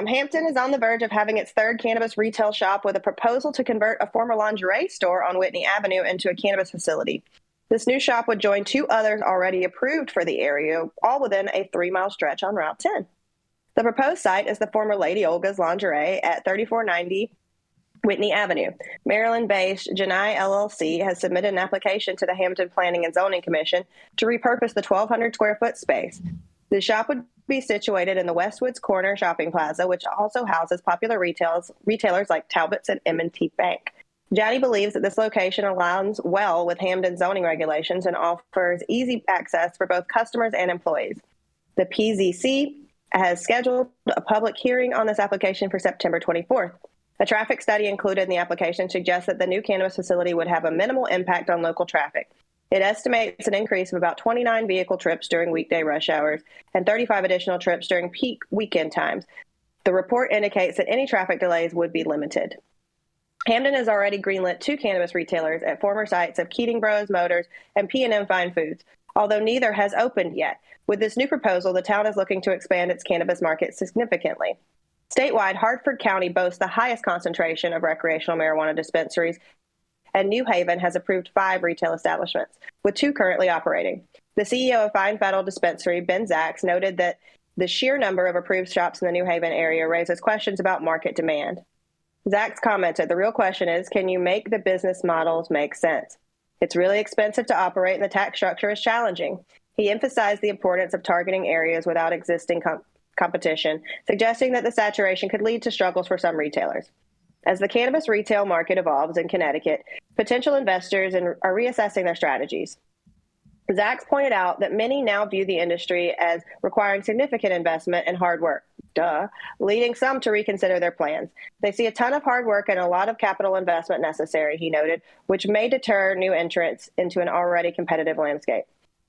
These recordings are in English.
Hampton is on the verge of having its third cannabis retail shop with a proposal to convert a former lingerie store on Whitney Avenue into a cannabis facility. This new shop would join two others already approved for the area, all within a 3-mile stretch on Route 10. The proposed site is the former Lady Olga's Lingerie at 3490 Whitney Avenue. Maryland-based Janai LLC has submitted an application to the Hamden Planning and Zoning Commission to repurpose the 1,200 square foot space. The shop would be situated in the Westwoods Corner Shopping Plaza, which also houses popular retailers like Talbot's and M&T Bank. Johnny believes that this location aligns well with Hamden zoning regulations and offers easy access for both customers and employees. The PZC has scheduled a public hearing on this application for September 24th. A traffic study included in the application suggests that the new cannabis facility would have a minimal impact on local traffic. It estimates an increase of about 29 vehicle trips during weekday rush hours and 35 additional trips during peak weekend times. The report indicates that any traffic delays would be limited. Hamden has already greenlit 2 cannabis retailers at former sites of Keating Bros Motors and P&M Fine Foods, although neither has opened yet. With this new proposal, the town is looking to expand its cannabis market significantly. Statewide, Hartford County boasts the highest concentration of recreational marijuana dispensaries, and New Haven has approved 5 retail establishments, with 2 currently operating. The CEO of Fine Federal Dispensary, Ben Zacks, noted that the sheer number of approved shops in the New Haven area raises questions about market demand. Zacks commented, "The real question is, can you make the business models make sense? It's really expensive to operate and the tax structure is challenging." He emphasized the importance of targeting areas without existing competition, suggesting that the saturation could lead to struggles for some retailers. As the cannabis retail market evolves in Connecticut, potential investors are reassessing their strategies. Zacks pointed out that many now view the industry as requiring significant investment and hard work, leading some to reconsider their plans. They see a ton of hard work and a lot of capital investment necessary, he noted, which may deter new entrants into an already competitive landscape.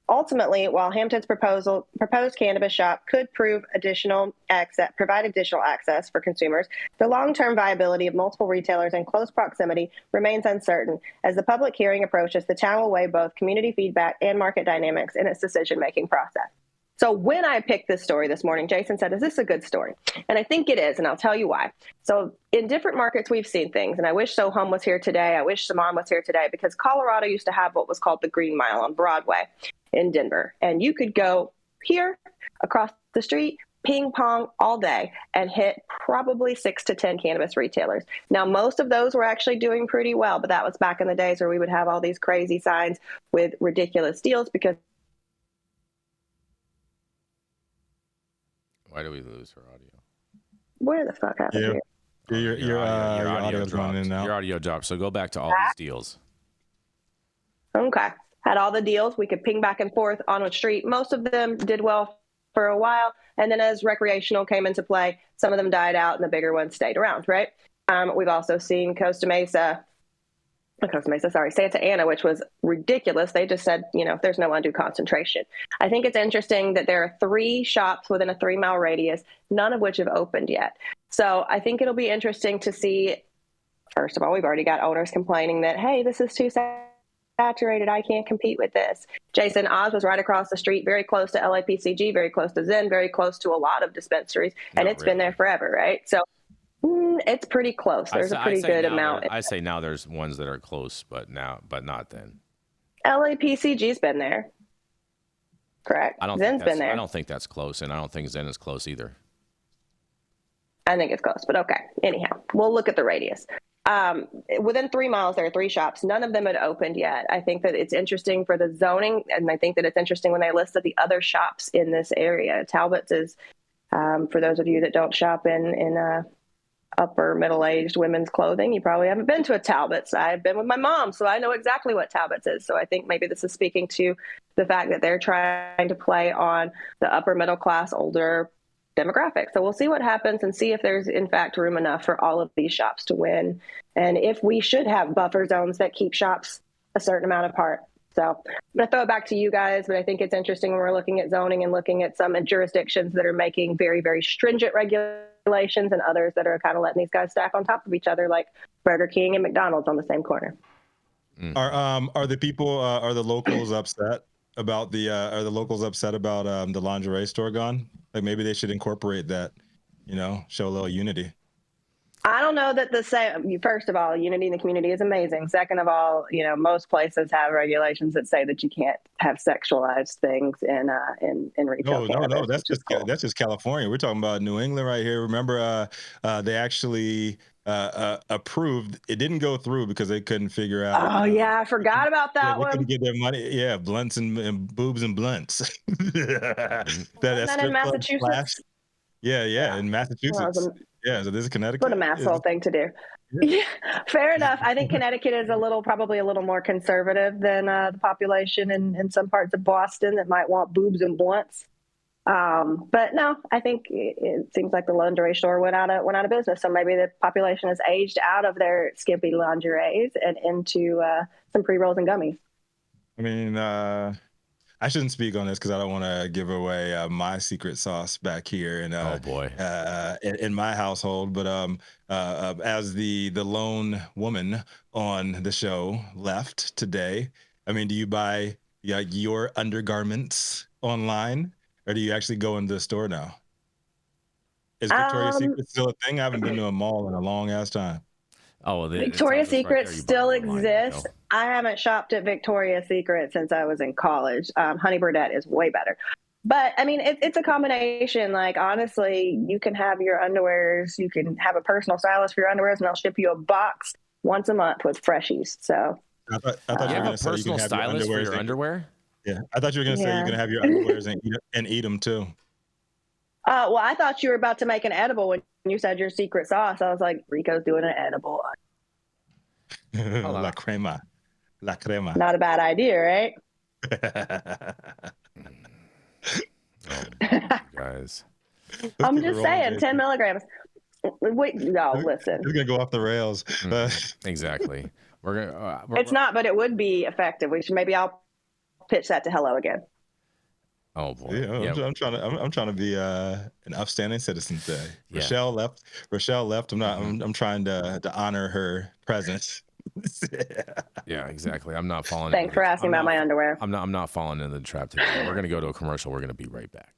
Ultimately, while Hampton's proposed cannabis shop could provide additional access for consumers, the long-term viability of multiple retailers in close proximity remains uncertain. As the public hearing approaches, the town will weigh both community feedback and market dynamics in its decision-making process. So when I picked this story this morning, Jason said, "Is this a good story?" And I think it is, and I'll tell you why. So in different markets, we've seen things, and I wish Soham was here today. I wish Saman was here today, because Colorado used to have what was called the Green Mile on Broadway in Denver. And you could go here across the street, ping pong all day, and hit probably 6 to 10 cannabis retailers. Now, most of those were actually doing pretty well, but that was back in the days where we would have all these crazy signs with ridiculous deals because. Why do we lose her audio? Where the fuck happened here? Your audio dropped. Your audio dropped. So go back to all these deals. Okay. Had all the deals. We could ping back and forth on a street. Most of them did well for a while. And then as recreational came into play, some of them died out and the bigger ones stayed around, right? We've also seen Santa Ana, which was ridiculous. They just said, there's no undue concentration. I think it's interesting that there are 3 shops within a 3-mile radius, none of which have opened yet. So I think it'll be interesting to see. First of all, we've already got owners complaining that, hey, this is too saturated. I can't compete with this. Jason, Oz was right across the street, very close to LAPCG, very close to Zen, very close to a lot of dispensaries. And it's been there forever, right? So it's pretty close. There's a pretty good amount. I say now there's ones that are close, but not then. LAPCG's been there. Correct. Zen's been there. I don't think that's close, and I don't think Zen is close either. I think it's close, but okay. Anyhow, we'll look at the radius. Within 3 miles, there are 3 shops. None of them had opened yet. I think that it's interesting for the zoning, and I think that it's interesting when they listed the other shops in this area. Talbot's is, for those of you that don't shop in upper middle-aged women's clothing, you probably haven't been to a Talbot's. I've been with my mom, so I know exactly what Talbot's is. So I think maybe this is speaking to the fact that they're trying to play on the upper middle class, older demographic. So we'll see what happens and see if there's in fact room enough for all of these shops to win. And if we should have buffer zones that keep shops a certain amount apart. So I'm going to throw it back to you guys, but I think it's interesting when we're looking at zoning and looking at some jurisdictions that are making very, very stringent regulations and others that are kind of letting these guys stack on top of each other, like Burger King and McDonald's on the same corner. Are the locals upset about the lingerie store gone? Like maybe they should incorporate that show a little unity. I don't know that first of all, unity in the community is amazing. Second of all, most places have regulations that say that you can't have sexualized things in retail cannabis. No, that's just California. We're talking about New England right here. Remember, they actually approved. It didn't go through because they couldn't figure out. Oh yeah, I forgot about that one. They couldn't get their money. Yeah, blunts and boobs and blunts. that in Massachusetts? Yeah, in Massachusetts. Yeah, so this is Connecticut. What a asshole thing to do. Yeah, fair enough. I think Connecticut is probably a little more conservative than the population in some parts of Boston that might want boobs and blunts. But no, I think it seems like the lingerie store went out of business. So maybe the population has aged out of their skimpy lingeries and into some pre-rolls and gummies. I mean, I shouldn't speak on this because I don't want to give away my secret sauce back here in in my household. But as the lone woman on the show left today, I mean, do you buy your undergarments online, or do you actually go into the store now? Is Victoria's Secret still a thing? I haven't been to a mall in a long ass time. Oh, well, Victoria's Secret still exists. I haven't shopped at Victoria's Secret since I was in college. Honey Burdette is way better. But, I mean, it's a combination. Like, honestly, you can have your underwears. You can have a personal stylist for your underwears, and they'll ship you a box once a month with freshies. So I thought you have a personal stylist for your underwear? Yeah, I thought you were going to say you're going to have your underwears and eat them, too. Well, I thought you were about to make an edible when you said your secret sauce. I was like, Rico's doing an edible. La crema. Not a bad idea, right? Guys. I'm just saying, 10 milligrams. Wait, no, listen. It's going to go off the rails. Exactly. It's not, but it would be effective. I'll pitch that to Hello again. Oh boy! Yeah, I'm trying to be an upstanding citizen today. Yeah. Rachelle left. I'm trying to honor her presence. Yeah, exactly. I'm not falling. Thanks for asking about my underwear. I'm not falling into the trap today. We're gonna go to a commercial. We're gonna be right back.